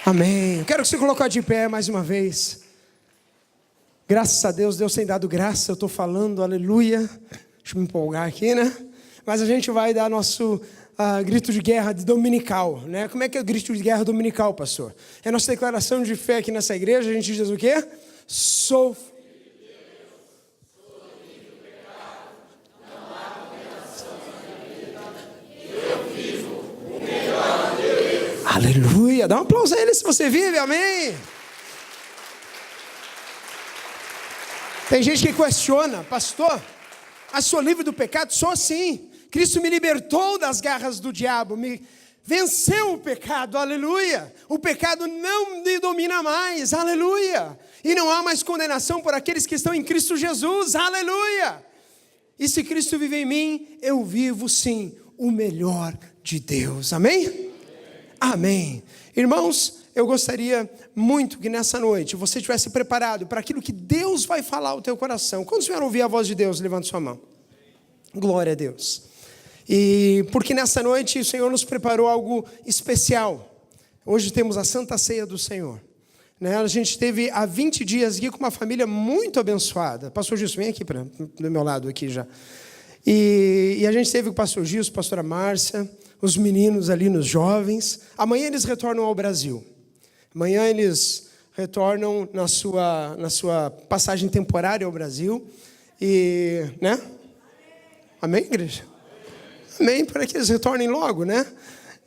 Amém. Eu quero que você coloque de pé mais uma vez. Graças a Deus, Deus tem dado graça. Eu estou falando, aleluia. Deixa eu me empolgar aqui, né? Mas a gente vai dar nosso grito de guerra dominical, né? Como é que é o grito de guerra dominical, pastor? É a nossa declaração de fé aqui nessa igreja. A gente diz o quê? Sou aleluia, dá um aplauso a ele se você vive, amém. Tem gente que questiona, pastor, sou livre do pecado? Sou sim, Cristo me libertou das garras do diabo, me venceu o pecado, aleluia. O pecado não me domina mais, aleluia. E não há mais condenação por aqueles que estão em Cristo Jesus, aleluia. E se Cristo vive em mim, eu vivo sim o melhor de Deus, amém? Amém. Irmãos, eu gostaria muito que nessa noite você estivesse preparado para aquilo que Deus vai falar ao teu coração. Quando o Senhor ouvir a voz de Deus, levante sua mão. Glória a Deus. E porque nessa noite o Senhor nos preparou algo especial. Hoje temos a Santa Ceia do Senhor. Né? A gente teve há 20 dias aqui com uma família muito abençoada. Pastor Gilson, vem aqui do meu lado aqui já. E a gente teve com o pastor Gilson, a pastora Márcia, os meninos ali nos jovens. Amanhã eles retornam ao Brasil. Amanhã eles retornam na sua passagem temporária ao Brasil. E, né? Amém, igreja? Amém, para que eles retornem logo, né?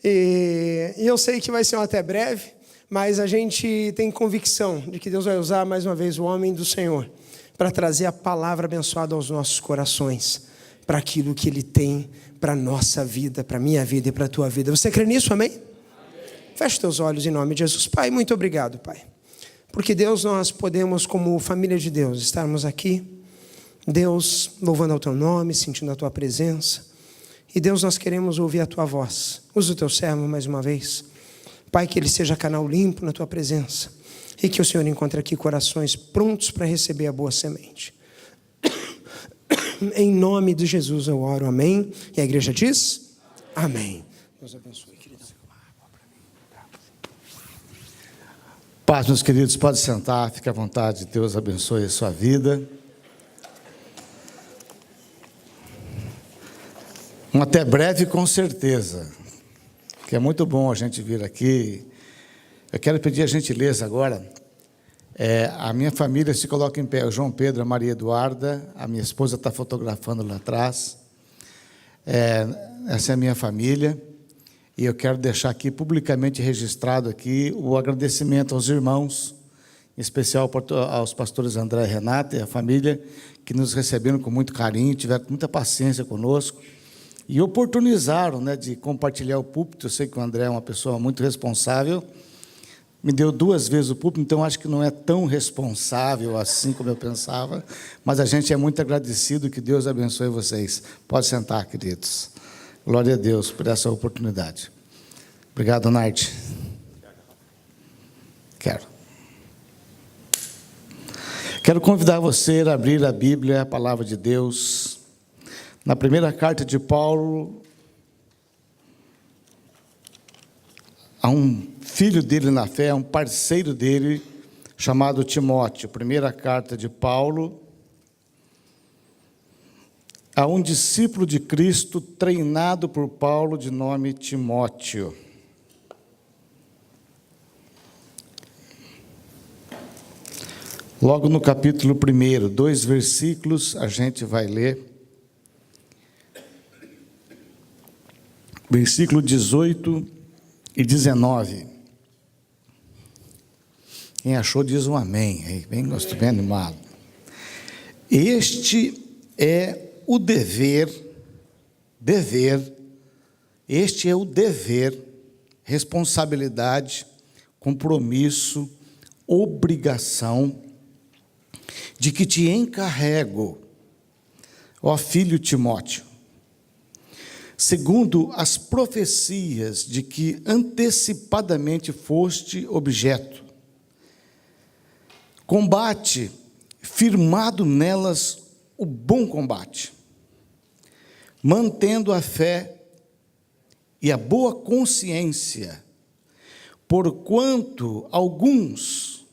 E eu sei que vai ser até breve, mas a gente tem convicção de que Deus vai usar mais uma vez o homem do Senhor para trazer a palavra abençoada aos nossos corações, para aquilo que Ele tem para a nossa vida, para a minha vida e para a tua vida. Você crê nisso, amém? Amém? Feche teus olhos em nome de Jesus. Pai, muito obrigado, Pai. Porque Deus, nós podemos, como família de Deus, estarmos aqui, Deus, louvando ao teu nome, sentindo a tua presença. E Deus, nós queremos ouvir a tua voz. Usa o teu servo mais uma vez. Pai, que ele seja canal limpo na tua presença. E que o Senhor encontre aqui corações prontos para receber a boa semente. Em nome de Jesus eu oro, amém. E a igreja diz? Amém. Deus abençoe, querido. Paz, meus queridos, pode sentar, fique à vontade. Deus abençoe a sua vida. Um até breve, com certeza, que é muito bom a gente vir aqui. Eu quero pedir a gentileza agora. A minha família se coloca em pé, o João Pedro, a Maria Eduarda, a minha esposa está fotografando lá atrás. Essa é a minha família, e eu quero deixar aqui publicamente registrado aqui o agradecimento aos irmãos, em especial aos pastores André e Renata e a família, que nos receberam com muito carinho, tiveram muita paciência conosco, e oportunizaram, né, de compartilhar o púlpito. Eu sei que o André é uma pessoa muito responsável, me deu 2 vezes o púlpito, então acho que não é tão responsável assim como eu pensava, mas a gente é muito agradecido, que Deus abençoe vocês. Pode sentar, queridos. Glória a Deus por essa oportunidade. Obrigado, Narte. Quero convidar você a abrir a Bíblia, a palavra de Deus, na primeira carta de Paulo a um filho dele na fé, um parceiro dele, chamado Timóteo. Primeira carta de Paulo a um discípulo de Cristo, treinado por Paulo, de nome Timóteo. Logo no capítulo 1, 2 versículos, a gente vai ler. Versículo 18 e 19. Quem achou diz um amém. Bem animado. Este é o dever, este é o dever, responsabilidade, compromisso, obrigação, de que te encarrego, ó filho Timóteo, segundo as profecias de que antecipadamente foste objeto. Combate, firmado nelas o bom combate, mantendo a fé e a boa consciência, porquanto alguns,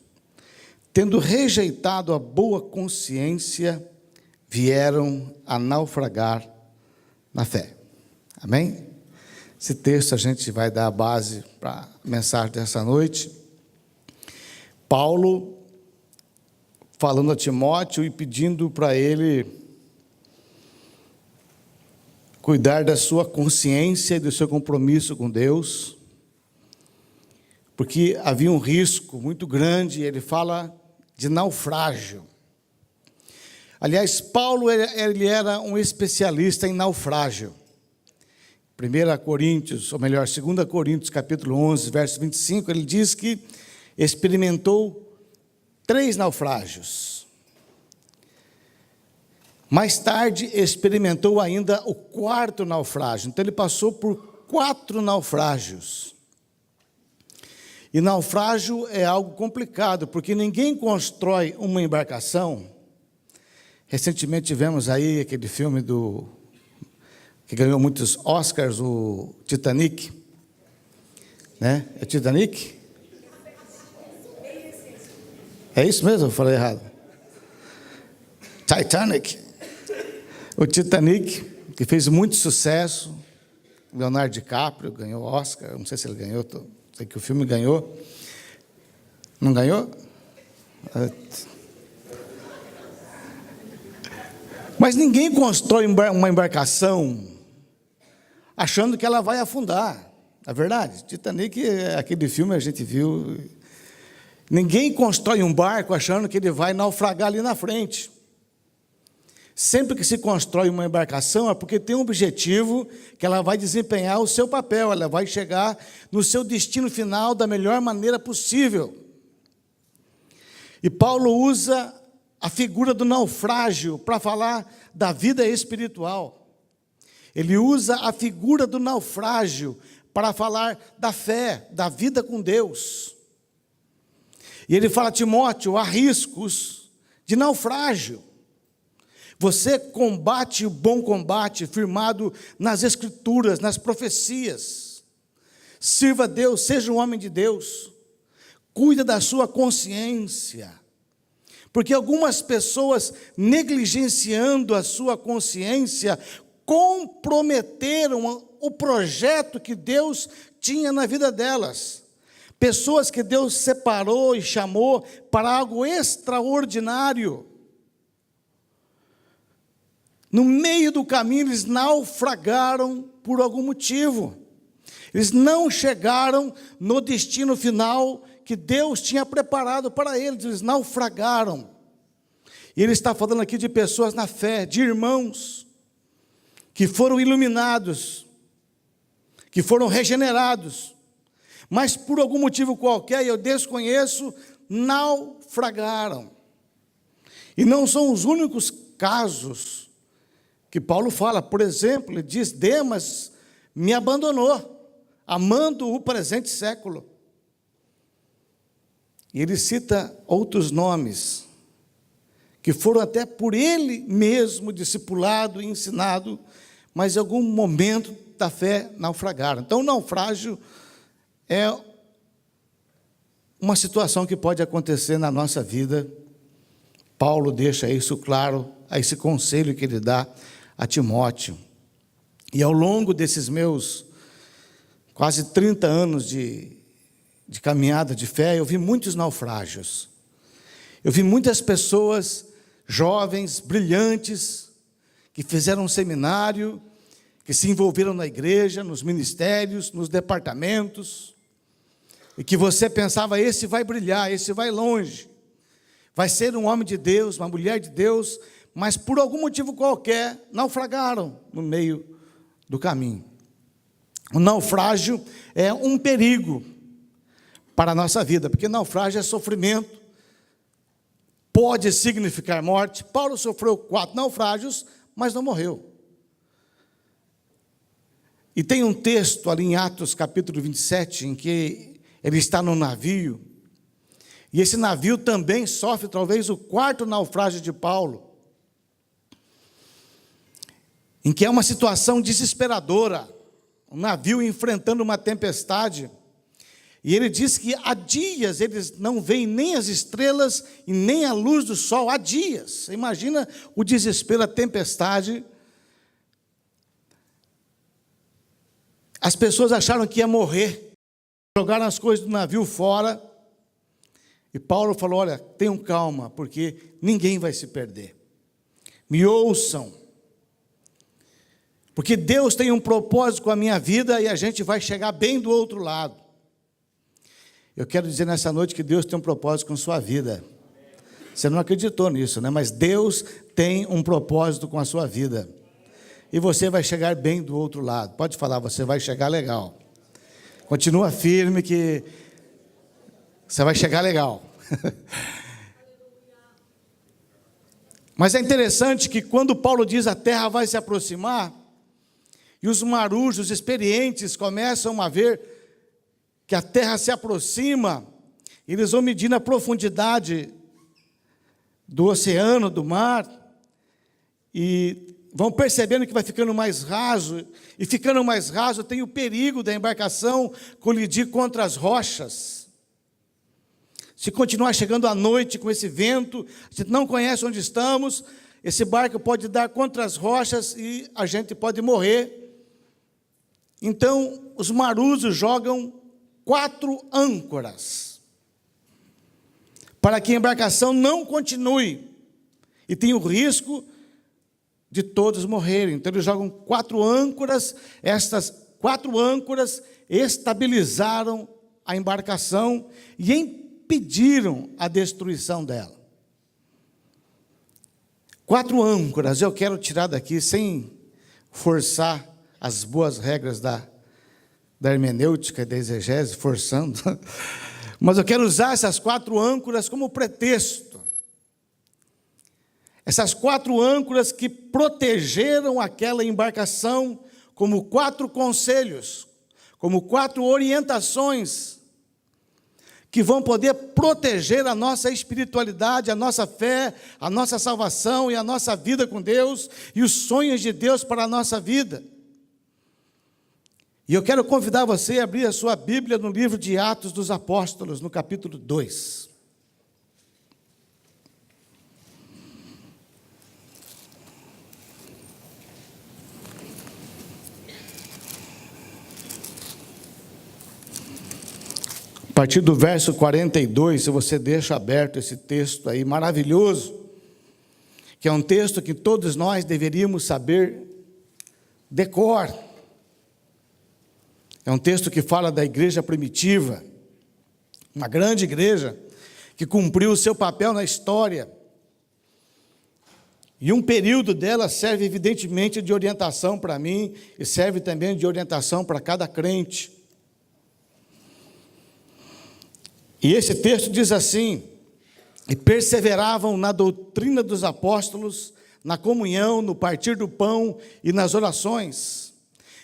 tendo rejeitado a boa consciência, vieram a naufragar na fé. Amém? Esse texto a gente vai dar a base para a mensagem dessa noite. Paulo falando a Timóteo e pedindo para ele cuidar da sua consciência e do seu compromisso com Deus, porque havia um risco muito grande. Ele fala de naufrágio. Aliás, Paulo ele era um especialista em naufrágio. 1 Coríntios, ou melhor, 2 Coríntios, capítulo 11, verso 25, ele diz que experimentou 3 naufrágios. Mais tarde, experimentou ainda o 4º naufrágio. Então, ele passou por 4 naufrágios. E naufrágio é algo complicado, porque ninguém constrói uma embarcação. Recentemente tivemos aí aquele filme que ganhou muitos Oscars, o Titanic. Né? É Titanic? É isso mesmo? Eu falei errado. Titanic. O Titanic, que fez muito sucesso. Leonardo DiCaprio ganhou Oscar. Não sei se ele ganhou, sei que o filme ganhou. Não ganhou? Mas ninguém constrói uma embarcação achando que ela vai afundar. É verdade? Titanic, aquele filme a gente viu. Ninguém constrói um barco achando que ele vai naufragar ali na frente. Sempre que se constrói uma embarcação é porque tem um objetivo que ela vai desempenhar o seu papel, ela vai chegar no seu destino final da melhor maneira possível. E Paulo usa a figura do naufrágio para falar da vida espiritual. Ele usa a figura do naufrágio para falar da fé, da vida com Deus. E ele fala: Timóteo, há riscos de naufrágio. Você combate o bom combate, firmado nas Escrituras, nas profecias. Sirva a Deus, seja um homem de Deus. Cuida da sua consciência. Porque algumas pessoas, negligenciando a sua consciência, comprometeram o projeto que Deus tinha na vida delas. Pessoas que Deus separou e chamou para algo extraordinário. No meio do caminho, eles naufragaram por algum motivo. Eles não chegaram no destino final que Deus tinha preparado para eles. Eles naufragaram. E ele está falando aqui de pessoas na fé, de irmãos, que foram iluminados, que foram regenerados, mas por algum motivo qualquer, eu desconheço, naufragaram. E não são os únicos casos que Paulo fala. Por exemplo, ele diz: Demas me abandonou, amando o presente século. E ele cita outros nomes, que foram até por ele mesmo discipulado e ensinado, mas em algum momento da fé naufragaram. Então, o naufrágio é uma situação que pode acontecer na nossa vida. Paulo deixa isso claro, a esse conselho que ele dá a Timóteo. E ao longo desses meus quase 30 anos de caminhada de fé, eu vi muitos naufrágios. Eu vi muitas pessoas jovens, brilhantes, que fizeram um seminário, que se envolveram na igreja, nos ministérios, nos departamentos, e que você pensava: esse vai brilhar, esse vai longe, vai ser um homem de Deus, uma mulher de Deus, mas por algum motivo qualquer, naufragaram no meio do caminho. O naufrágio é um perigo para a nossa vida, porque naufrágio é sofrimento, pode significar morte. Paulo sofreu 4 naufrágios, mas não morreu. E tem um texto ali em Atos capítulo 27, em que ele está no navio, e esse navio também sofre talvez o 4º naufrágio de Paulo, em que é uma situação desesperadora, um navio enfrentando uma tempestade, E ele diz que há dias eles não veem nem as estrelas e nem a luz do sol, há dias. Imagina o desespero, a tempestade. As pessoas acharam que ia morrer, jogaram as coisas do navio fora. E Paulo falou: olha, tenham calma, porque ninguém vai se perder. Me ouçam, porque Deus tem um propósito com a minha vida e a gente vai chegar bem do outro lado. Eu quero dizer nessa noite que Deus tem um propósito com a sua vida. Você não acreditou nisso, né? Mas Deus tem um propósito com a sua vida. E você vai chegar bem do outro lado. Pode falar, você vai chegar legal. Continua firme que você vai chegar legal. Mas é interessante que quando Paulo diz a terra vai se aproximar, e os marujos experientes começam a ver que a terra se aproxima, eles vão medindo a profundidade do oceano, do mar, e vão percebendo que vai ficando mais raso, e ficando mais raso tem o perigo da embarcação colidir contra as rochas. Se continuar chegando à noite com esse vento, a gente não conhece onde estamos, esse barco pode dar contra as rochas e a gente pode morrer. Então, os marujos jogam 4 âncoras, para que a embarcação não continue, e tem o risco de todos morrerem. Então eles jogam 4 âncoras, estas 4 âncoras estabilizaram a embarcação e impediram a destruição dela. 4 âncoras, eu quero tirar daqui, sem forçar as boas regras da hermenêutica e da exegese, forçando, mas eu quero usar essas 4 âncoras como pretexto. Essas 4 âncoras que protegeram aquela embarcação como 4 conselhos, como 4 orientações, que vão poder proteger a nossa espiritualidade, a nossa fé, a nossa salvação e a nossa vida com Deus, e os sonhos de Deus para a nossa vida. E eu quero convidar você a abrir a sua Bíblia no livro de Atos dos Apóstolos, no capítulo 2. A partir do verso 42, se você deixa aberto esse texto aí maravilhoso, que é um texto que todos nós deveríamos saber de cor. É um texto que fala da igreja primitiva, uma grande igreja que cumpriu o seu papel na história. E um período dela serve evidentemente de orientação para mim e serve também de orientação para cada crente. E esse texto diz assim: e perseveravam na doutrina dos apóstolos, na comunhão, no partir do pão e nas orações.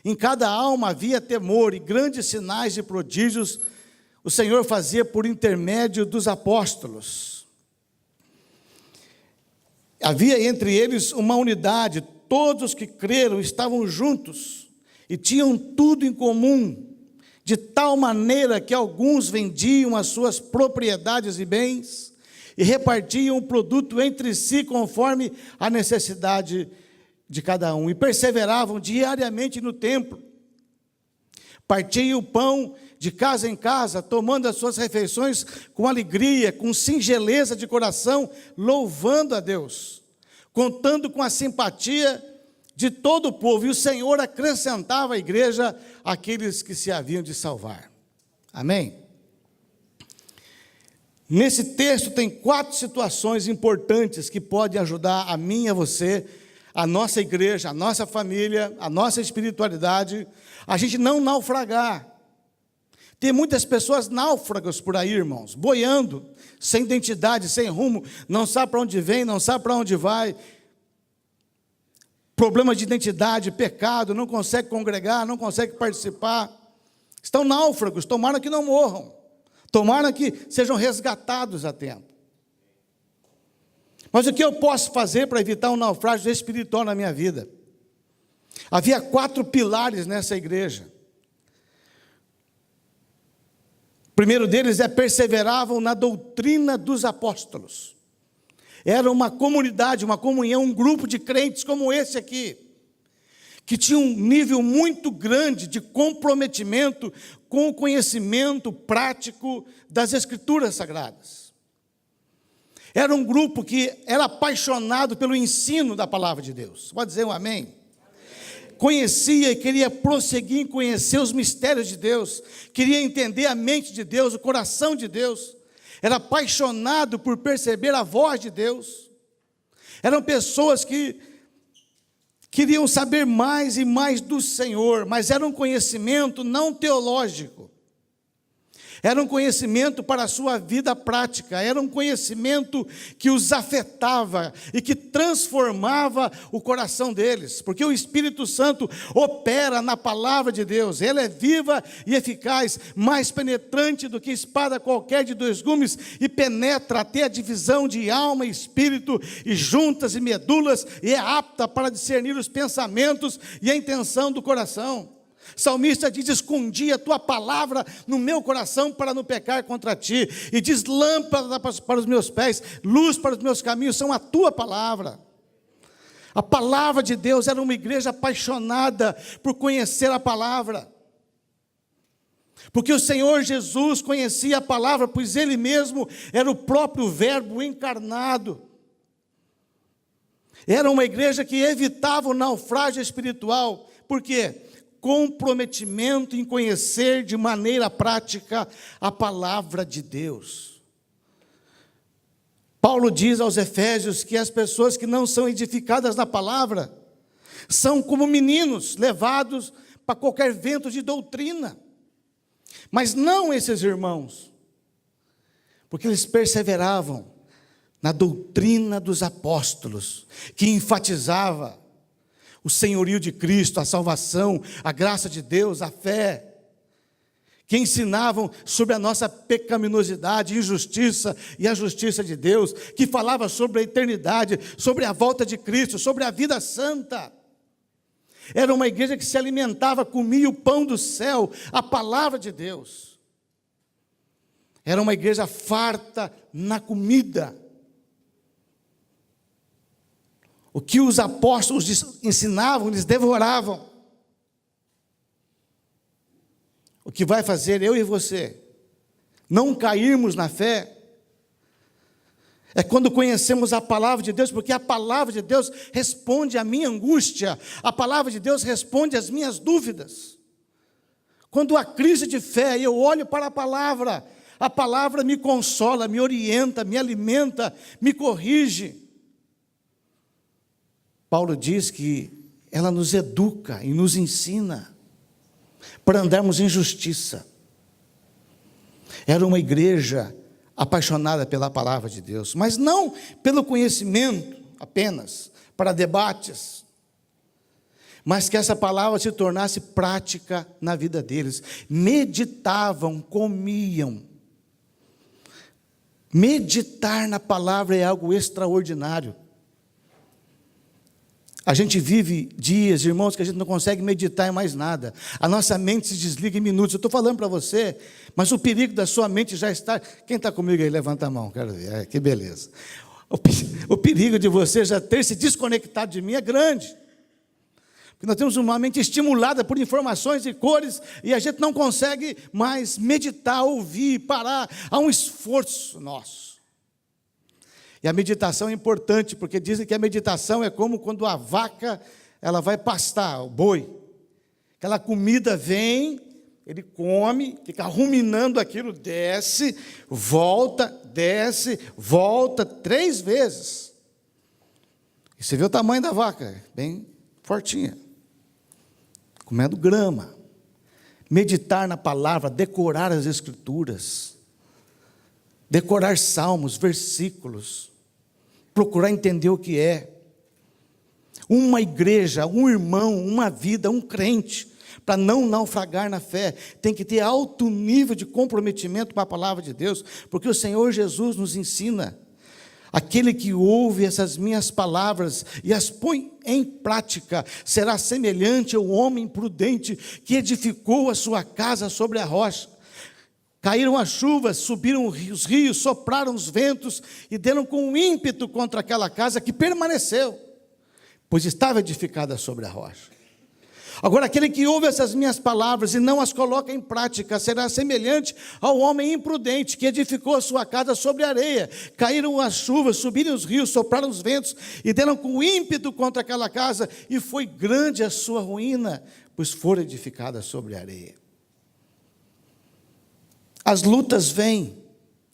Em cada alma havia temor, e grandes sinais e prodígios o Senhor fazia por intermédio dos apóstolos. Havia entre eles uma unidade, todos que creram estavam juntos e tinham tudo em comum, de tal maneira que alguns vendiam as suas propriedades e bens e repartiam o produto entre si conforme a necessidade de cada um, e perseveravam diariamente no templo, partiam o pão de casa em casa, tomando as suas refeições com alegria, com singeleza de coração, louvando a Deus, contando com a simpatia de todo o povo, e o Senhor acrescentava à igreja aqueles que se haviam de salvar. Amém? Nesse texto tem 4 situações importantes que podem ajudar a mim e a você, a nossa igreja, a nossa família, a nossa espiritualidade, a gente não naufragar. Tem muitas pessoas náufragas por aí, irmãos, boiando, sem identidade, sem rumo, não sabe para onde vem, não sabe para onde vai. Problema de identidade, pecado, não consegue congregar, não consegue participar. Estão náufragos, tomara que não morram, tomara que sejam resgatados a tempo. Mas o que eu posso fazer para evitar um naufrágio espiritual na minha vida? Havia 4 pilares nessa igreja. primeiro deles é: perseveravam na doutrina dos apóstolos. Era uma comunidade, uma comunhão, um grupo de crentes como esse aqui, que tinha um nível muito grande de comprometimento com o conhecimento prático das Escrituras Sagradas. Era um grupo que era apaixonado pelo ensino da palavra de Deus. Pode dizer um amém? Conhecia e queria prosseguir em conhecer os mistérios de Deus, queria entender a mente de Deus, o coração de Deus, era apaixonado por perceber a voz de Deus. Eram pessoas que queriam saber mais e mais do Senhor, mas era um conhecimento não teológico, era um conhecimento para a sua vida prática, era um conhecimento que os afetava e que transformava o coração deles, porque o Espírito Santo opera na palavra de Deus, ela é viva e eficaz, mais penetrante do que espada qualquer de 2 gumes, e penetra até a divisão de alma e espírito, e juntas e medulas, e é apta para discernir os pensamentos e a intenção do coração. Salmista diz: escondi a tua palavra no meu coração para não pecar contra ti, e diz: lâmpada para os meus pés, luz para os meus caminhos são a tua palavra. A palavra de Deus era uma igreja apaixonada por conhecer a palavra, porque o Senhor Jesus conhecia a palavra, pois Ele mesmo era o próprio Verbo encarnado. Era uma igreja que evitava o naufrágio espiritual. Por quê? Comprometimento em conhecer de maneira prática a palavra de Deus. Paulo diz aos Efésios que as pessoas que não são edificadas na palavra são como meninos levados para qualquer vento de doutrina. Mas não esses irmãos, porque eles perseveravam na doutrina dos apóstolos, que enfatizava o senhorio de Cristo, a salvação, a graça de Deus, a fé, que ensinavam sobre a nossa pecaminosidade, injustiça e a justiça de Deus, que falava sobre a eternidade, sobre a volta de Cristo, sobre a vida santa. Era uma igreja que se alimentava, comia o pão do céu, a palavra de Deus. Era uma igreja farta na comida. O que os apóstolos ensinavam, eles devoravam. O que vai fazer eu e você não cairmos na fé é quando conhecemos a palavra de Deus, porque a palavra de Deus responde à minha angústia, a palavra de Deus responde às minhas dúvidas. Quando há crise de fé, eu olho para a palavra me consola, me orienta, me alimenta, me corrige. Paulo diz que ela nos educa e nos ensina para andarmos em justiça. Era uma igreja apaixonada pela palavra de Deus, mas não pelo conhecimento apenas, para debates, mas que essa palavra se tornasse prática na vida deles. Meditavam, comiam. Meditar na palavra é algo extraordinário. A gente vive dias, irmãos, que a gente não consegue meditar em mais nada. A nossa mente se desliga em minutos. Eu estou falando para você, mas o perigo da sua mente já está... Quem está comigo aí? Levanta a mão, quero ver. Que beleza. O perigo de você já ter se desconectado de mim é grande. Porque nós temos uma mente estimulada por informações e cores, e a gente não consegue mais meditar, ouvir, parar. Há um esforço nosso. E a meditação é importante, porque dizem que a meditação é como quando a vaca ela vai pastar, o boi. Aquela comida vem, ele come, fica ruminando aquilo, desce, volta 3 vezes. E você vê o tamanho da vaca, bem fortinha, comendo grama. Meditar na palavra, decorar as escrituras, decorar salmos, versículos, procurar entender o que é. Uma igreja, um irmão, uma vida, um crente, para não naufragar na fé, tem que ter alto nível de comprometimento com a palavra de Deus, porque o Senhor Jesus nos ensina: aquele que ouve essas minhas palavras e as põe em prática, será semelhante ao homem prudente que edificou a sua casa sobre a rocha. Caíram as chuvas, subiram os rios, sopraram os ventos e deram com ímpeto contra aquela casa que permaneceu, pois estava edificada sobre a rocha. Agora, aquele que ouve essas minhas palavras e não as coloca em prática, será semelhante ao homem imprudente que edificou a sua casa sobre a areia. Caíram as chuvas, subiram os rios, sopraram os ventos e deram com ímpeto contra aquela casa, e foi grande a sua ruína, pois fora edificada sobre a areia. As lutas vêm,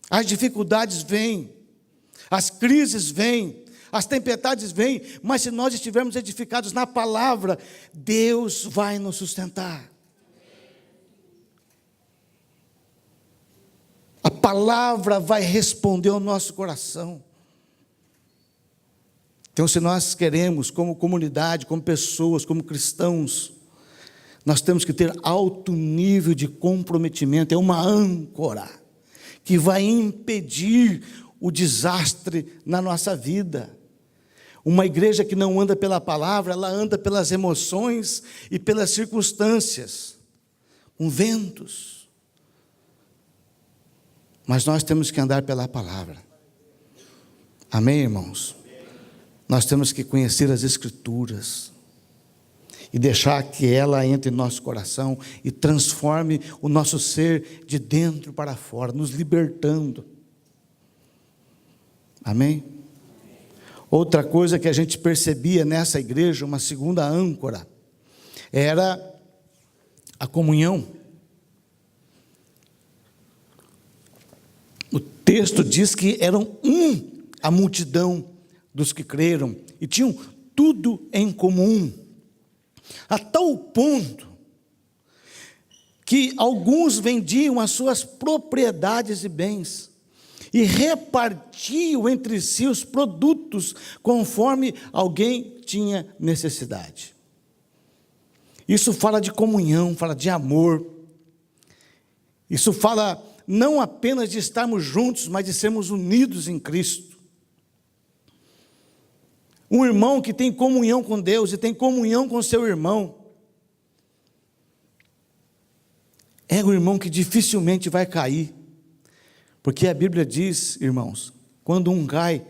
as dificuldades vêm, as crises vêm, as tempestades vêm, mas se nós estivermos edificados na palavra, Deus vai nos sustentar. A palavra vai responder ao nosso coração. Então, se nós queremos, como comunidade, como pessoas, como cristãos, nós temos que ter alto nível de comprometimento. É uma âncora que vai impedir o desastre na nossa vida. Uma igreja que não anda pela palavra, ela anda pelas emoções e pelas circunstâncias, com ventos. Mas nós temos que andar pela palavra. Amém, irmãos? Nós temos que conhecer as Escrituras e deixar que ela entre em nosso coração e transforme o nosso ser de dentro para fora, nos libertando. Amém? Outra coisa que a gente percebia nessa igreja, uma segunda âncora, era a comunhão. O texto diz que eram a multidão dos que creram e tinham tudo em comum, a tal ponto que alguns vendiam as suas propriedades e bens e repartiam entre si os produtos conforme alguém tinha necessidade. Isso fala de comunhão, fala de amor. Isso fala não apenas de estarmos juntos, mas de sermos unidos em Cristo. Um irmão que tem comunhão com Deus e tem comunhão com seu irmão, é um irmão que dificilmente vai cair. Porque a Bíblia diz, irmãos, quando um cai,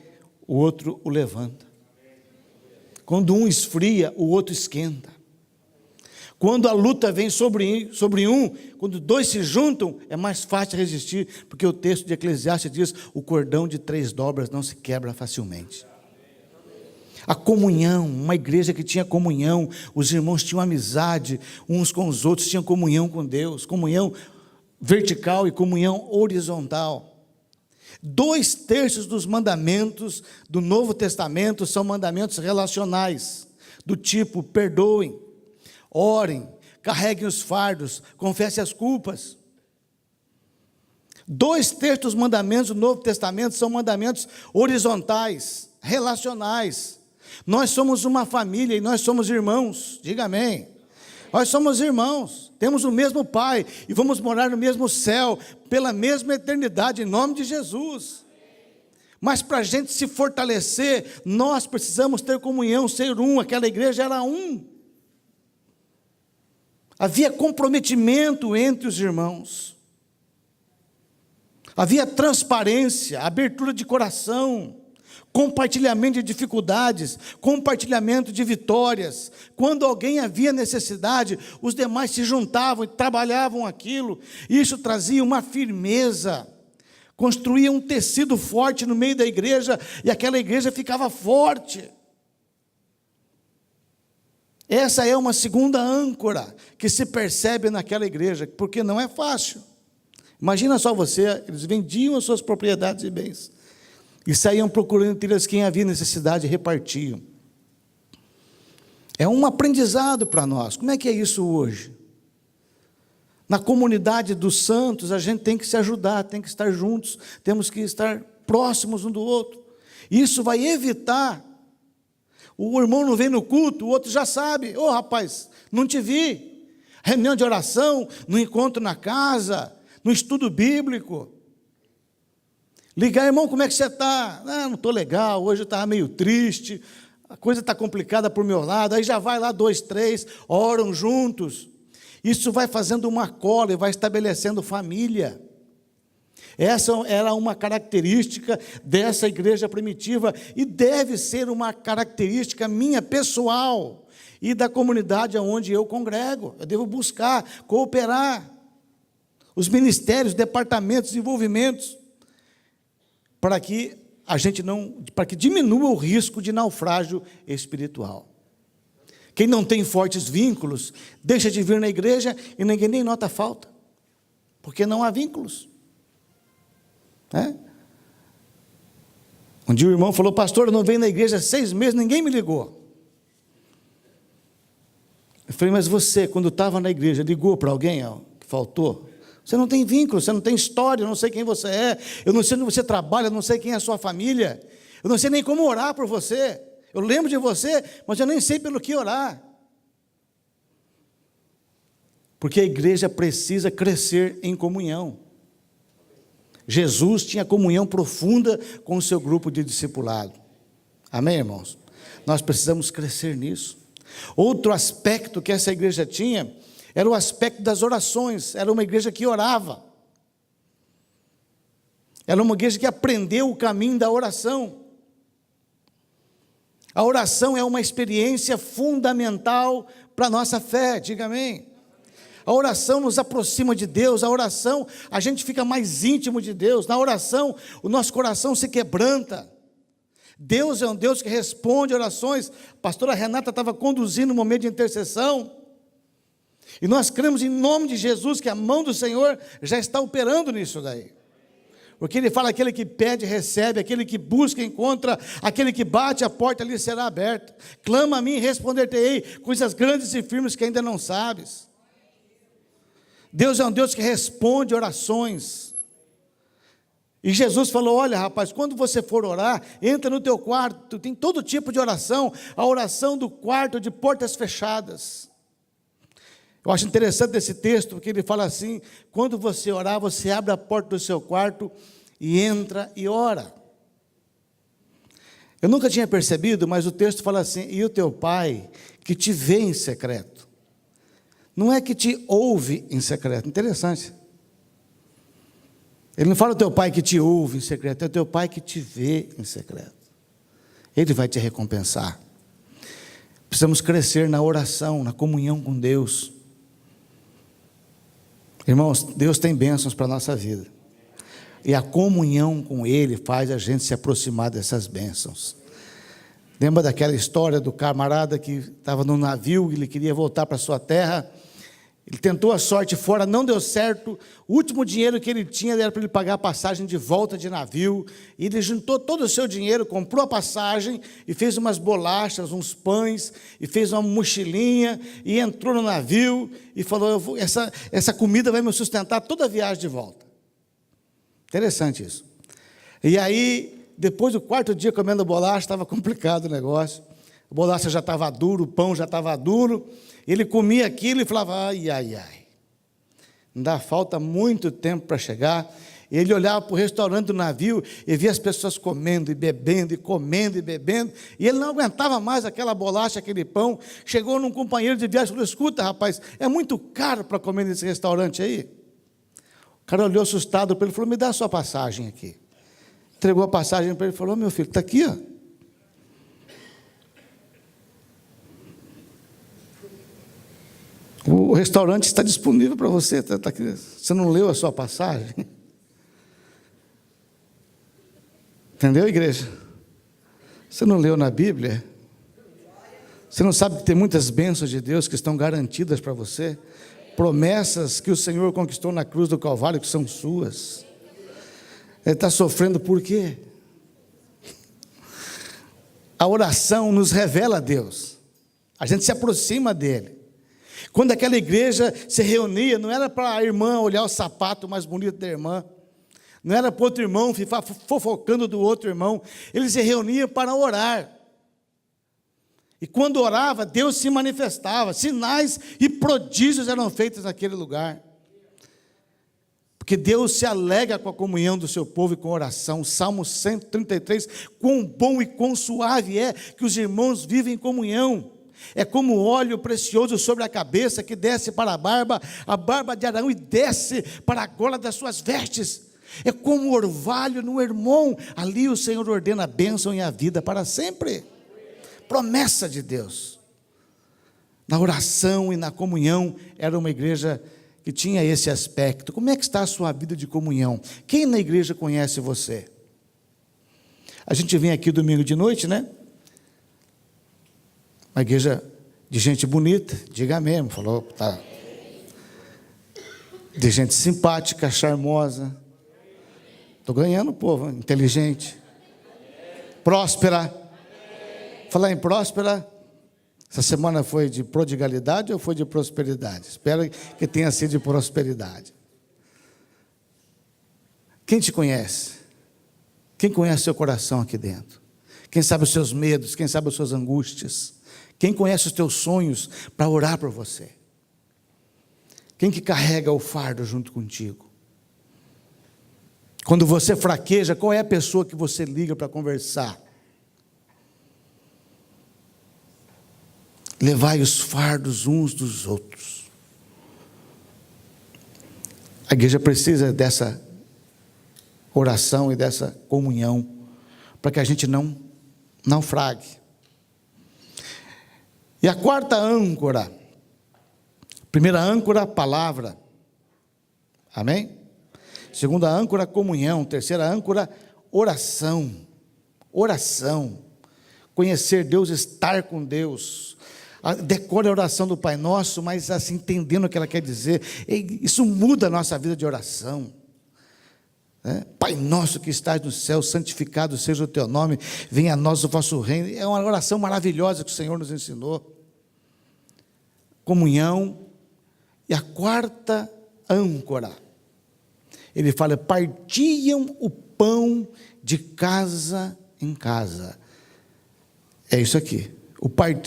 o outro o levanta. Quando um esfria, o outro esquenta. Quando a luta vem sobre um, quando dois se juntam, é mais fácil resistir, porque o texto de Eclesiastes diz, o cordão de 3 dobras não se quebra facilmente. A comunhão, uma igreja que tinha comunhão, os irmãos tinham amizade uns com os outros, tinham comunhão com Deus, comunhão vertical e comunhão horizontal. 2/3 dos mandamentos do Novo Testamento são mandamentos relacionais, do tipo, perdoem, orem, carreguem os fardos, confessem as culpas. 2/3 dos mandamentos do Novo Testamento são mandamentos horizontais, relacionais. Nós somos uma família e nós somos irmãos, diga amém. Nós somos irmãos, temos o mesmo Pai e vamos morar no mesmo céu, pela mesma eternidade, em nome de Jesus. Mas para a gente se fortalecer, nós precisamos ter comunhão, ser um. Aquela igreja era um. Havia comprometimento entre os irmãos. Havia transparência, abertura de coração, compartilhamento de dificuldades, compartilhamento de vitórias. Quando alguém havia necessidade, os demais se juntavam e trabalhavam aquilo. Isso trazia uma firmeza, construía um tecido forte no meio da igreja, e aquela igreja ficava forte. Essa é uma segunda âncora que se percebe naquela igreja, porque não é fácil. Imagina só você, eles vendiam as suas propriedades e bens, e saíam procurando entre quem havia necessidade e repartiam. É um aprendizado para nós. Como é que é isso hoje? Na comunidade dos santos, a gente tem que se ajudar, tem que estar juntos, temos que estar próximos um do outro. Isso vai evitar, o irmão não vem no culto, o outro já sabe, ô rapaz, não te vi. Reunião de oração, no encontro na casa, no estudo bíblico. Ligar, irmão, como é que você está? Não estou legal, hoje eu estava meio triste, a coisa está complicada por meu lado. Aí já vai lá 2, 3, oram juntos. Isso vai fazendo uma cola e vai estabelecendo família. Essa era uma característica dessa igreja primitiva e deve ser uma característica minha, pessoal, e da comunidade onde eu congrego. Eu devo buscar, cooperar, os ministérios, departamentos, envolvimentos, para que para que diminua o risco de naufrágio espiritual. Quem não tem fortes vínculos, deixa de vir na igreja e ninguém nem nota a falta, porque não há vínculos. Um dia o irmão falou: pastor, eu não venho na igreja há 6 meses, ninguém me ligou. Eu falei: mas você, quando estava na igreja, ligou para alguém que faltou? Você não tem vínculo, você não tem história, eu não sei quem você é, eu não sei onde você trabalha, eu não sei quem é a sua família, eu não sei nem como orar por você. Eu lembro de você, mas eu nem sei pelo que orar. Porque a igreja precisa crescer em comunhão. Jesus tinha comunhão profunda com o seu grupo de discipulado. Amém, irmãos? Nós precisamos crescer nisso. Outro aspecto que essa igreja tinha era o aspecto das orações. Era uma igreja que orava. Era uma igreja que aprendeu o caminho da oração. A oração é uma experiência fundamental para a nossa fé, diga amém. A oração nos aproxima de Deus, a oração, a gente fica mais íntimo de Deus, na oração o nosso coração se quebranta. Deus é um Deus que responde orações. A pastora Renata estava conduzindo um momento de intercessão, e nós cremos em nome de Jesus que a mão do Senhor já está operando nisso daí. Porque ele fala: aquele que pede, recebe, aquele que busca, encontra, aquele que bate, a porta lhe será aberta. Clama a mim e responder-te-ei coisas grandes e firmes que ainda não sabes. Deus é um Deus que responde orações. E Jesus falou: olha, rapaz, quando você for orar, entra no teu quarto, tem todo tipo de oração, a oração do quarto de portas fechadas. Eu acho interessante esse texto, porque ele fala assim: quando você orar, você abre a porta do seu quarto e entra e ora. Eu nunca tinha percebido, mas o texto fala assim: e o teu pai que te vê em secreto. Não é que te ouve em secreto. Interessante. Ele não fala o teu pai que te ouve em secreto, é o teu pai que te vê em secreto. Ele vai te recompensar. Precisamos crescer na oração, na comunhão com Deus. Irmãos, Deus tem bênçãos para a nossa vida. E a comunhão com Ele faz a gente se aproximar dessas bênçãos. Lembra daquela história do camarada que estava no navio, ele queria voltar para a sua terra, ele tentou a sorte fora, não deu certo, o último dinheiro que ele tinha era para ele pagar a passagem de volta de navio, e ele juntou todo o seu dinheiro, comprou a passagem, e fez umas bolachas, uns pães, e fez uma mochilinha, e entrou no navio, e falou: essa comida vai me sustentar toda a viagem de volta. Interessante isso. E aí, depois do 4º dia comendo bolacha, estava complicado o negócio, a bolacha já estava dura, o pão já estava duro, ele comia aquilo e falava: ai, ai, ai, ainda falta muito tempo para chegar. Ele olhava para o restaurante do navio e via as pessoas comendo e bebendo, e comendo e bebendo, e ele não aguentava mais aquela bolacha, aquele pão. Chegou num companheiro de viagem e falou: escuta, rapaz, é muito caro para comer nesse restaurante aí. O cara olhou assustado para ele e falou: me dá a sua passagem aqui. Entregou a passagem para ele e falou: meu filho, está aqui, ó. O restaurante está disponível para você. Tá aqui. Você não leu a sua passagem? Entendeu, igreja? Você não leu na Bíblia? Você não sabe que tem muitas bênçãos de Deus que estão garantidas para você? Promessas que o Senhor conquistou na cruz do Calvário, que são suas. Ele está sofrendo por quê? A oração nos revela a Deus. A gente se aproxima dele. Quando aquela igreja se reunia, não era para a irmã olhar o sapato mais bonito da irmã, não era para o outro irmão ficar fofocando do outro irmão, eles se reuniam para orar. E quando orava, Deus se manifestava, sinais e prodígios eram feitos naquele lugar. Porque Deus se alegra com a comunhão do seu povo e com a oração. Salmo 133, quão bom e quão suave é que os irmãos vivem em comunhão. É como óleo precioso sobre a cabeça, que desce para a barba de Arão e desce para a gola das suas vestes. É como o orvalho no Hermon. Ali o Senhor ordena a bênção e a vida para sempre. Promessa de Deus. Na oração e na comunhão, era uma igreja que tinha esse aspecto. Como é que está a sua vida de comunhão? Quem na igreja conhece você? A gente vem aqui domingo de noite, né? Uma igreja de gente bonita, diga mesmo, falou, tá. De gente simpática, charmosa. Estou ganhando o povo, inteligente. Próspera. Falar em próspera, essa semana foi de prodigalidade ou foi de prosperidade? Espero que tenha sido de prosperidade. Quem te conhece? Quem conhece o seu coração aqui dentro? Quem sabe os seus medos? Quem sabe as suas angústias? Quem conhece os teus sonhos para orar por você? Quem que carrega o fardo junto contigo? Quando você fraqueja, qual é a pessoa que você liga para conversar? Levai os fardos uns dos outros. A igreja precisa dessa oração e dessa comunhão, para que a gente não naufrague. E a quarta âncora, primeira âncora, palavra. Amém? Segunda âncora, comunhão. Terceira âncora, oração. Oração. Conhecer Deus, estar com Deus. Decore a oração do Pai Nosso, mas assim, entendendo o que ela quer dizer. Isso muda a nossa vida de oração. Pai nosso que estás no céu, santificado seja o teu nome, venha a nós o vosso reino. É uma oração maravilhosa que o Senhor nos ensinou. Comunhão. E a quarta âncora, ele fala, partiam o pão de casa em casa. É isso aqui.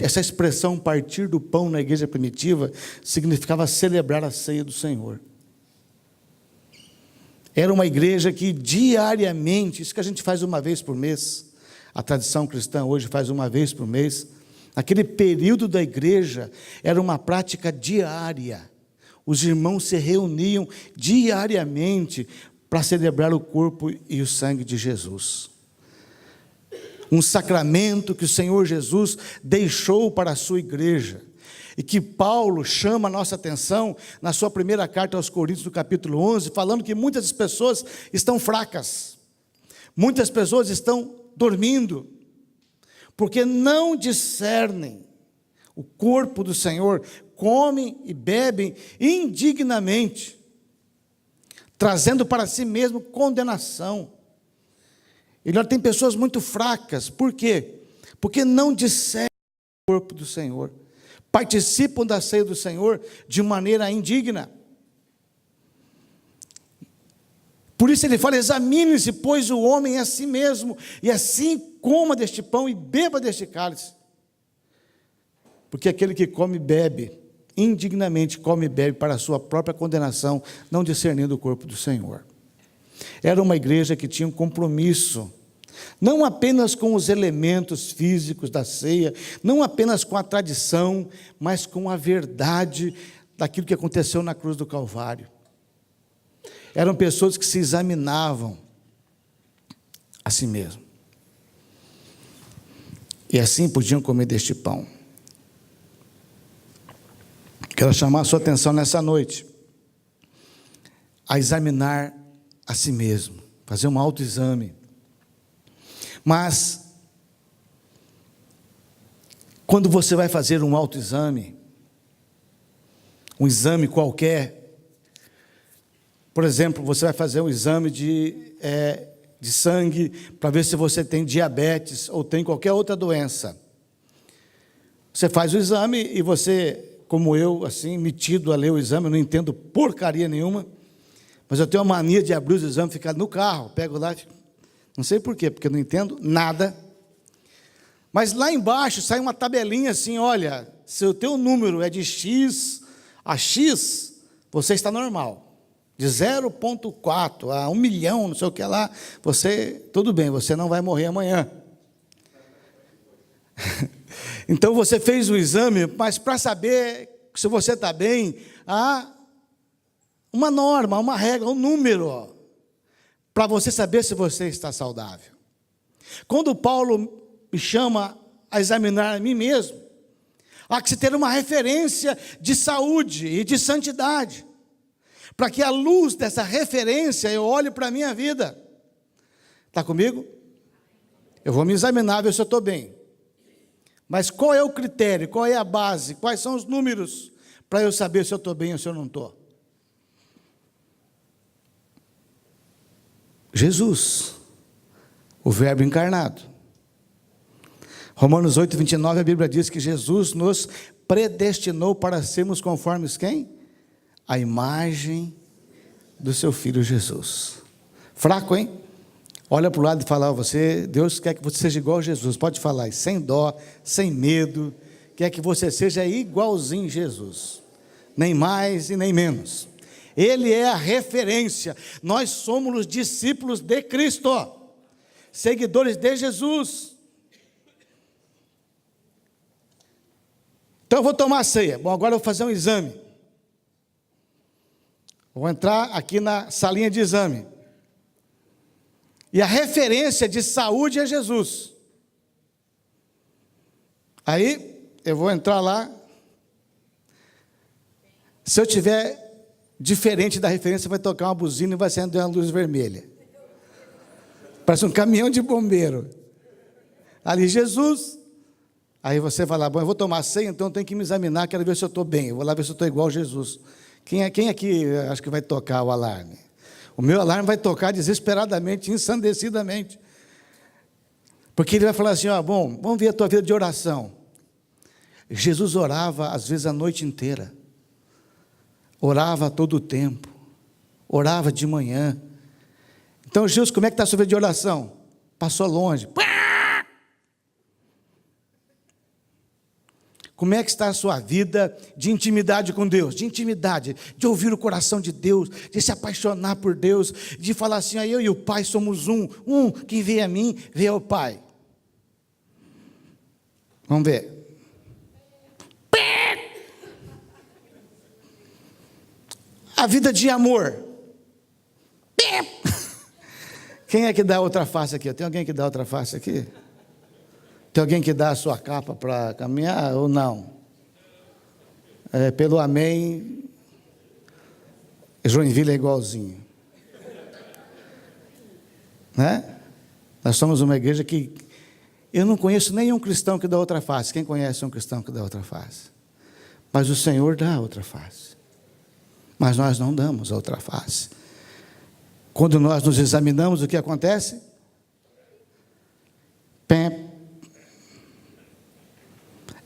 Essa expressão partir do pão na igreja primitiva significava celebrar a ceia do Senhor. Era uma igreja que diariamente, isso que a gente faz uma vez por mês, a tradição cristã hoje faz uma vez por mês, naquele período da igreja, era uma prática diária. Os irmãos se reuniam diariamente para celebrar o corpo e o sangue de Jesus. Um sacramento que o Senhor Jesus deixou para a sua igreja. E que Paulo chama a nossa atenção na sua primeira carta aos Coríntios, no capítulo 11, falando que muitas pessoas estão fracas. Muitas pessoas estão dormindo, porque não discernem o corpo do Senhor, comem e bebem indignamente, trazendo para si mesmo condenação. Ele tem pessoas muito fracas, por quê? Porque não discernem o corpo do Senhor, participam da ceia do Senhor de maneira indigna. Por isso ele fala, examine-se, pois o homem é a si mesmo, e assim coma deste pão e beba deste cálice. Porque aquele que come e bebe, indignamente come e bebe para a sua própria condenação, não discernindo o corpo do Senhor. Era uma igreja que tinha um compromisso, não apenas com os elementos físicos da ceia, não apenas com a tradição, mas com a verdade daquilo que aconteceu na cruz do Calvário. Eram pessoas que se examinavam a si mesmo. E assim podiam comer deste pão. Quero chamar a sua atenção nessa noite a examinar a si mesmo, fazer um autoexame. Mas, quando você vai fazer um autoexame, um exame qualquer, por exemplo, você vai fazer um exame de sangue para ver se você tem diabetes ou tem qualquer outra doença. Você faz o exame e você, como eu, assim, metido a ler o exame, eu não entendo porcaria nenhuma, mas eu tenho a mania de abrir os exames, ficar no carro, pego lá, não sei por quê, porque eu não entendo nada. Mas lá embaixo sai uma tabelinha assim, olha, se o teu número é de X a X, você está normal. De 0,4 a 1 milhão, não sei o que lá, tudo bem, você não vai morrer amanhã. Então você fez o exame, mas para saber se você está bem, há uma norma, uma regra, um número. para você saber se você está saudável. Quando Paulo me chama a examinar a mim mesmo, há que se ter uma referência de saúde e de santidade, para que à luz dessa referência eu olhe para a minha vida. Está comigo? Eu vou me examinar, ver se eu estou bem. Mas qual é o critério, qual é a base, quais são os números para eu saber se eu estou bem ou se eu não estou? Jesus, o Verbo encarnado. Romanos 8, 29, a Bíblia diz que Jesus nos predestinou para sermos conformes quem? A imagem do seu Filho Jesus. Fraco, hein? Olha para o lado e fala, Deus quer que você seja igual a Jesus. Pode falar, sem dó, sem medo, quer que você seja igualzinho a Jesus. Nem mais e nem menos. Ele é a referência. Nós somos os discípulos de Cristo, seguidores de Jesus. Então eu vou tomar a ceia. Bom, agora eu vou fazer um exame. Vou entrar aqui na salinha de exame. E a referência de saúde é Jesus. Aí eu vou entrar lá. Se eu tiver diferente da referência, vai tocar uma buzina e vai acender uma luz vermelha. Parece um caminhão de bombeiro. Ali Jesus. Aí você vai lá, bom, eu vou tomar ceia, então eu tenho que me examinar, quero ver se eu estou bem. Eu vou lá ver se eu estou igual a Jesus. Quem aqui acha que vai tocar o alarme? O meu alarme vai tocar desesperadamente, ensandecidamente. Porque ele vai falar assim, bom, vamos ver a tua vida de oração. Jesus orava, às vezes, a noite inteira. Orava todo o tempo. Orava de manhã. Então, Jesus, como é que está a sua vida de oração? Passou longe. Como é que está a sua vida de intimidade com Deus? De intimidade, de ouvir o coração de Deus, de se apaixonar por Deus, de falar assim, eu e o Pai somos um, quem vê a mim, vê ao Pai. Vamos ver. A vida de amor. Quem é que dá outra face aqui? Tem alguém que dá outra face aqui? Tem alguém que dá a sua capa para caminhar ou não? Pelo amém, Joinville é igualzinho. Né? Nós somos uma igreja que... Eu não conheço nenhum cristão que dá outra face. Quem conhece um cristão que dá outra face? Mas o Senhor dá outra face. Mas nós não damos a outra face. Quando nós nos examinamos, o que acontece?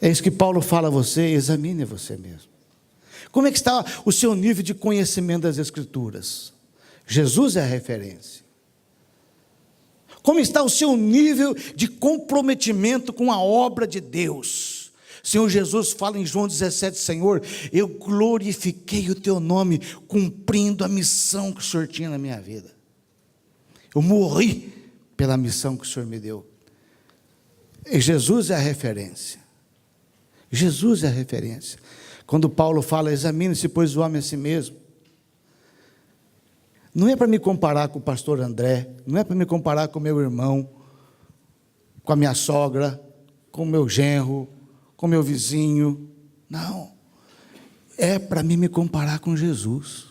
É isso que Paulo fala a você, examine você mesmo. Como é que está o seu nível de conhecimento das Escrituras? Jesus é a referência. Como está o seu nível de comprometimento com a obra de Deus? Senhor Jesus fala em João 17, Senhor, eu glorifiquei o teu nome, cumprindo a missão que o Senhor tinha na minha vida. Eu morri pela missão que o Senhor me deu. E Jesus é a referência. Jesus é a referência. Quando Paulo fala, examine-se, pois o homem a si mesmo. Não é para me comparar com o pastor André, não é para me comparar com o meu irmão, com a minha sogra, com o meu genro, com o meu vizinho. Não. É para mim me comparar com Jesus.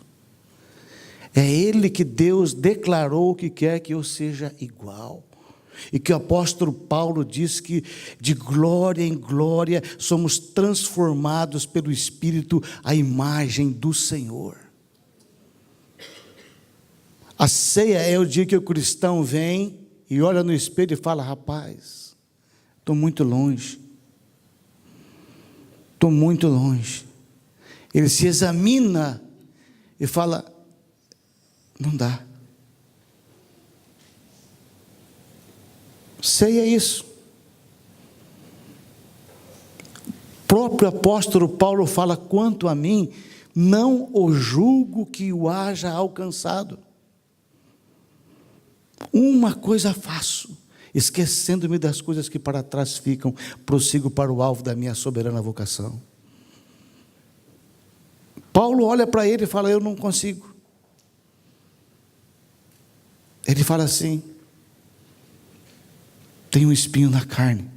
É Ele que Deus declarou que quer que eu seja igual. E que o apóstolo Paulo diz que de glória em glória somos transformados pelo Espírito à imagem do Senhor. A ceia é o dia que o cristão vem e olha no espelho e fala, rapaz, estou muito longe. Estou muito longe. Ele se examina e fala, não dá. Ceia é isso. O próprio apóstolo Paulo fala, quanto a mim, não o julgo que o haja alcançado. Uma coisa faço, esquecendo-me das coisas que para trás ficam, prossigo para o alvo da minha soberana vocação. Paulo olha para ele e fala, eu não consigo. Ele fala assim: tem um espinho na carne,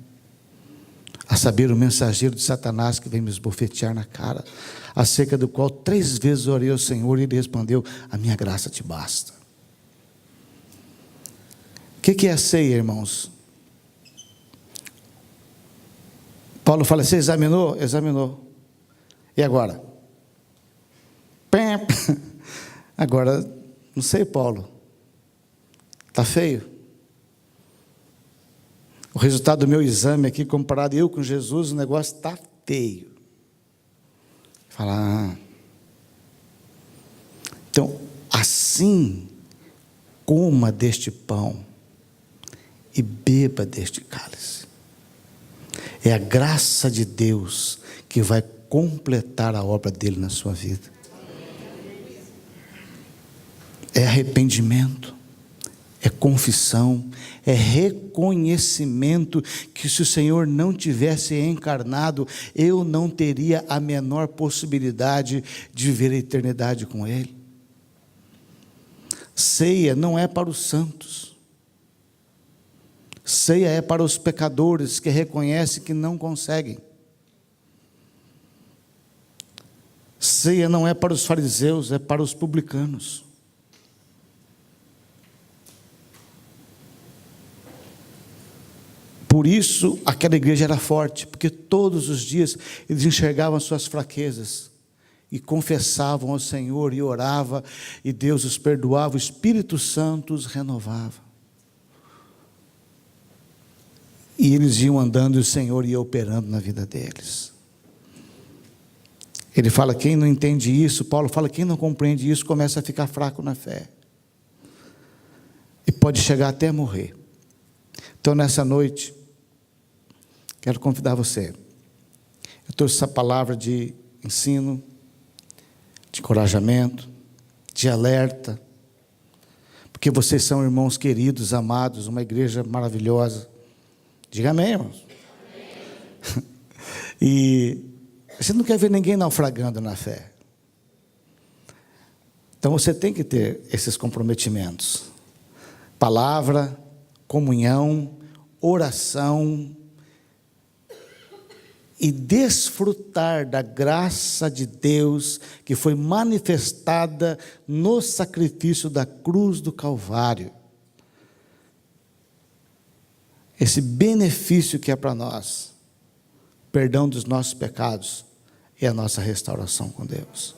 a saber, o mensageiro de Satanás que vem me esbofetear na cara, acerca do qual 3 vezes orei ao Senhor, e Ele respondeu: a minha graça te basta. O que é a ceia, irmãos? Paulo fala: você examinou? Examinou. E agora? Agora, não sei, Paulo, está feio. O resultado do meu exame aqui, comparado eu com Jesus, o negócio está feio. Fala: então, assim, coma deste pão e beba deste cálice. É a graça de Deus que vai completar a obra dele na sua vida. É arrependimento, é confissão, é reconhecimento que se o Senhor não tivesse encarnado, eu não teria a menor possibilidade de viver a eternidade com Ele. Ceia não é para os santos. Ceia é para os pecadores que reconhecem que não conseguem. Ceia não é para os fariseus, é para os publicanos. Por isso aquela igreja era forte, porque todos os dias eles enxergavam as suas fraquezas e confessavam ao Senhor e oravam, e Deus os perdoava, o Espírito Santo os renovava. E eles iam andando e o Senhor ia operando na vida deles. Ele fala: quem não entende isso, Paulo fala, quem não compreende isso começa a ficar fraco na fé. E pode chegar até a morrer. Então nessa noite, quero convidar você. Eu trouxe essa palavra de ensino, de encorajamento, de alerta, porque vocês são irmãos queridos, amados, uma igreja maravilhosa. Diga amém, irmãos. Amém. E você não quer ver ninguém naufragando na fé. Então você tem que ter esses comprometimentos: palavra, comunhão, oração, e desfrutar da graça de Deus que foi manifestada no sacrifício da cruz do Calvário. Esse benefício que é para nós, perdão dos nossos pecados, e a nossa restauração com Deus.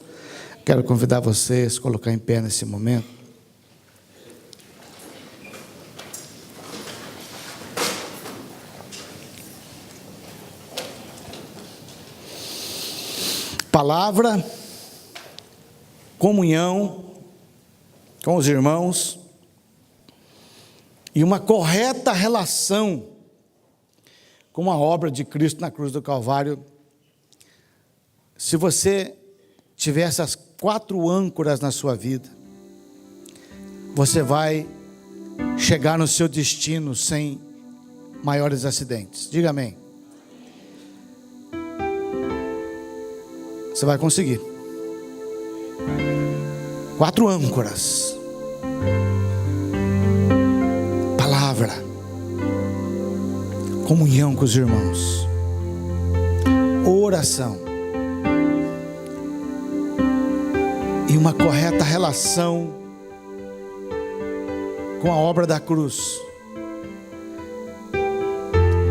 Quero convidar vocês a colocar em pé nesse momento. Palavra, comunhão com os irmãos e uma correta relação com a obra de Cristo na cruz do Calvário. Se você tiver essas 4 âncoras na sua vida, você vai chegar no seu destino sem maiores acidentes. Diga amém. Você vai conseguir. 4 âncoras: palavra, comunhão com os irmãos, oração e uma correta relação com a obra da cruz.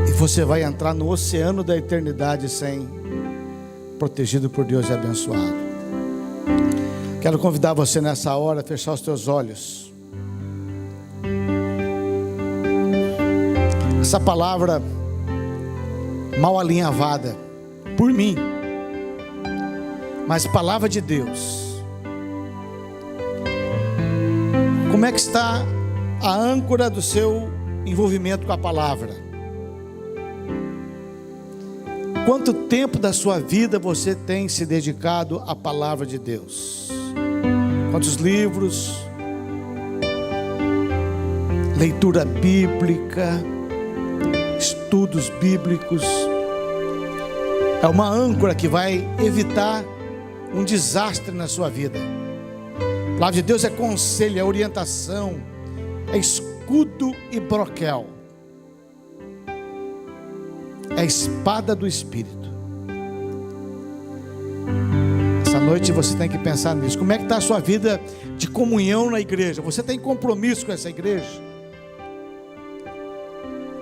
E você vai entrar no oceano da eternidade protegido por Deus e abençoado. Quero convidar você nessa hora a fechar os teus olhos. Essa palavra mal alinhavada por mim, mas palavra de Deus. Como é que está a âncora do seu envolvimento com a palavra? Quanto tempo da sua vida você tem se dedicado à palavra de Deus? Quantos livros? Leitura bíblica, estudos bíblicos. É uma âncora que vai evitar um desastre na sua vida. A palavra de Deus é conselho, é orientação, é escudo e broquel, é a espada do Espírito. Essa noite você tem que pensar nisso. Como é que está a sua vida de comunhão na igreja? Você tem compromisso com essa igreja?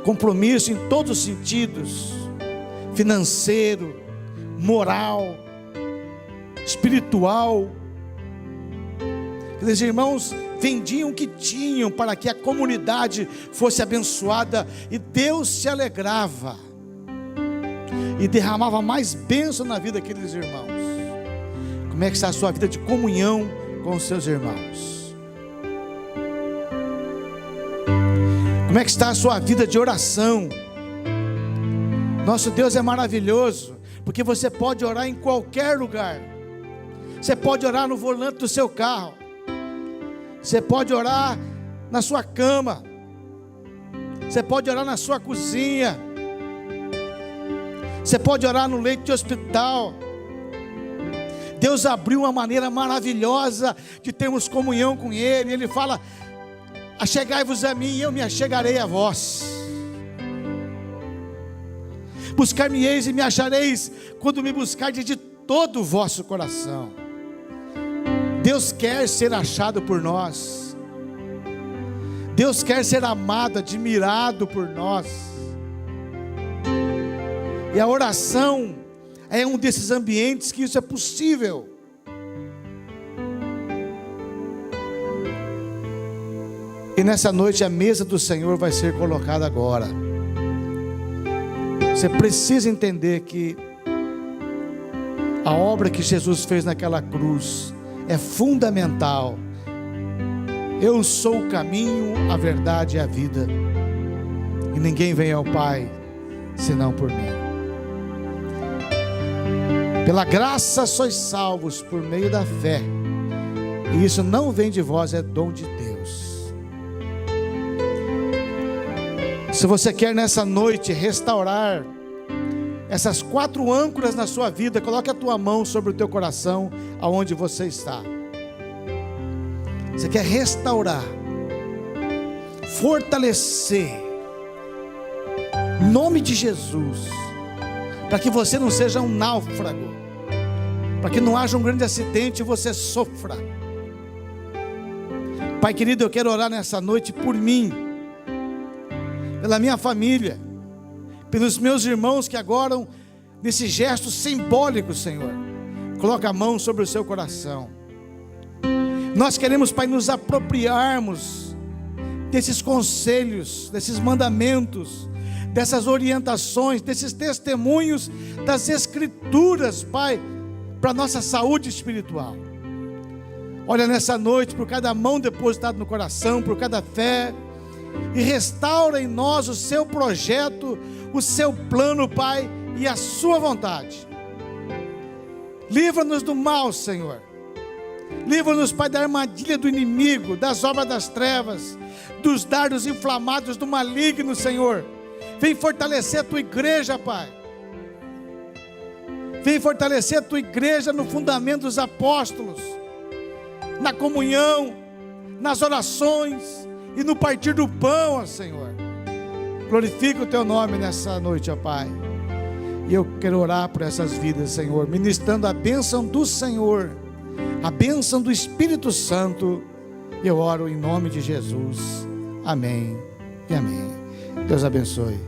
Compromisso em todos os sentidos: financeiro, moral, espiritual. Aqueles irmãos vendiam o que tinham para que a comunidade fosse abençoada, e Deus se alegrava e derramava mais bênção na vida daqueles irmãos. Como é que está a sua vida de comunhão com os seus irmãos? Como é que está a sua vida de oração? Nosso Deus é maravilhoso, porque você pode orar em qualquer lugar. Você pode orar no volante do seu carro, você pode orar na sua cama, você pode orar na sua cozinha, você pode orar no leito de hospital. Deus abriu uma maneira maravilhosa de termos comunhão com Ele. Ele fala: achegai-vos a mim e eu me achegarei a vós. Buscar-me-eis e me achareis, quando me buscardes de todo o vosso coração. Deus quer ser achado por nós. Deus quer ser amado, admirado por nós. E a oração é um desses ambientes que isso é possível. E nessa noite a mesa do Senhor vai ser colocada agora. Você precisa entender que a obra que Jesus fez naquela cruz é fundamental. Eu sou o caminho, a verdade e a vida, e ninguém vem ao Pai senão por mim. Pela graça sois salvos por meio da fé, e isso não vem de vós, é dom de Deus. Se você quer nessa noite restaurar essas 4 âncoras na sua vida, coloque a tua mão sobre o teu coração, aonde você está. Você quer restaurar, fortalecer, em nome de Jesus, para que você não seja um náufrago, para que não haja um grande acidente e você sofra. Pai querido, eu quero orar nessa noite por mim, pela minha família, pelos meus irmãos que agora, nesse gesto simbólico, Senhor, coloca a mão sobre o seu coração. Nós queremos, Pai, nos apropriarmos desses conselhos, desses mandamentos, dessas orientações, desses testemunhos das Escrituras, Pai, para a nossa saúde espiritual. Olha nessa noite por cada mão depositada no coração, por cada fé, e restaura em nós o seu projeto, o seu plano, Pai, e a sua vontade. Livra-nos do mal, Senhor. Livra-nos, Pai, da armadilha do inimigo, das obras das trevas, dos dardos inflamados do maligno, Senhor. Vem fortalecer a tua igreja, Pai. Vem fortalecer a tua igreja no fundamento dos apóstolos, na comunhão, nas orações e no partir do pão, ó Senhor. Glorifica o teu nome nessa noite, ó Pai. E eu quero orar por essas vidas, Senhor, ministrando a bênção do Senhor, a bênção do Espírito Santo. Eu oro em nome de Jesus. Amém e amém. Deus abençoe.